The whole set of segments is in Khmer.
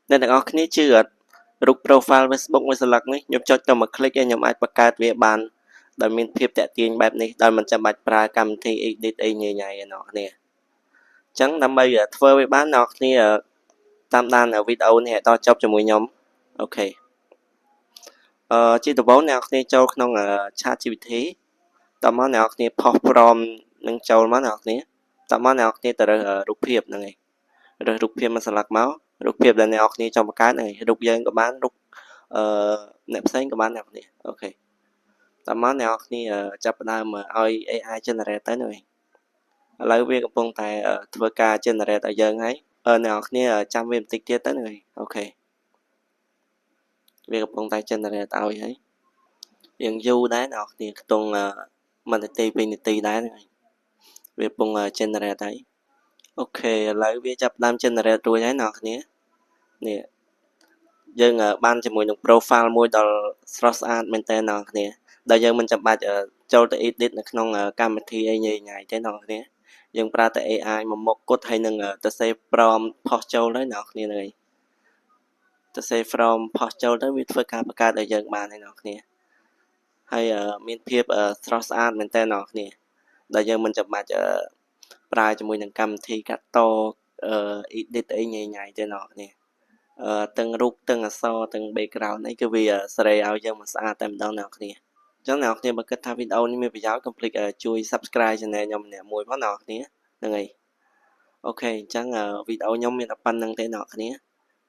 Nênទាំងអស់គ្នាជឿអត់រូប profile Facebook មួយស្លឹកនេះខ្ញុំចុចទៅមួយ click ឯងខ្ញុំអាចបង្កើតវាបានដោយមានភាពតាក់ទាញបែបនេះដោយមិនចាំបាច់ប្រើកម្មវិធី edit អីញ៉ៃៗឯណោះគ្នាអញ្ចឹងដើម្បីធ្វើវាបានអ្នកគ្នាតាមដានវីដេអូនេះឲ្យដល់ចប់ជាមួយខ្ញុំអូខេជាដំបូងអ្នកគ្នាចូលក្នុង ChatGPT តោះមកអ្នកគ្នាផុស prompt នឹងចូលមកអ្នកគ្នាតោះមកអ្នកគ្នាទៅរើសរូបភាពហ្នឹងឯងរើសរូបភាពមួយស្លឹកមករូបភាពដែលអ្នកគ្នាចង់បង្កើតហ្នឹងឯងរូបយើងក៏បានរូបអ្នកផ្សេងក៏បានអ្នកគ្នាអូខេតោះមកអ្នកគ្នាចាប់ផ្ដើមឲ្យ AI generate ទៅហ្នឹងឯងឥឡូវវាកំពុងតែធ្វើការ generate ឲ្យយើងហើយអ្នកគ្នាចាំវាបន្តិចទៀតទៅហ្នឹងឯងអូខេវាកំពុងតែ generate ឲ្យហើយរៀងយូរដែរអ្នកគ្នាខ្ទង់1នាទី2នាទីដែរហ្នឹងឯងវាកំពុង generate ហើយអូខេឥឡូវវាចាប់ដើម generate រួចហើយអ្នកគ្នានេះយើងបានជាមួយនឹង profile មួយដល់ស្រស់ស្អាតមែនតើអ្នកគ្នាដែលយើងមិនចាំបាច់ចូលទៅ edit នៅក្នុងកម្មវិធីអីញ៉ៃៗទេអ្នកគ្នាយើងប្រើតែ AI មកមុខគត់ហើយនឹងទៅ save prompt ផុសចូលទៅអ្នកគ្នាហ្នឹងឯងទៅ save prompt ផុសចូលទៅវាធ្វើការបង្កើតឲ្យយើងបានហើយអ្នកគ្នាហើយមានភាពស្រស់ស្អាតមែនតើអ្នកគ្នាដែលយើងមិនចាំបាច់ប្រើជាមួយនឹងកម្មវិធីកាត់តedit អីញ៉ៃៗទេអ្នកគ្នាទាំងរូបទាំងអក្សរទាំង background អីគឺវាសេរីឲ្យយើងមកស្អាតតែម្ដងអ្នកគ្នាអញ្ចឹងអ្នកគ្នាបើគិតថាវីដេអូនេះមានប្រយោជន៍កុំភ្លេចជួយ subscribe channel ខ្ញុំម្នាក់មួយផងអ្នកគ្នាហ្នឹងហើយអូខេអញ្ចឹងវីដេអូខ្ញុំមានតែប៉ុណ្្នឹងទេអ្នកគ្នា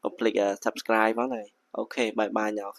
កុំភ្លេច subscribe ផងហើយអូខេបាយបាយអ្នក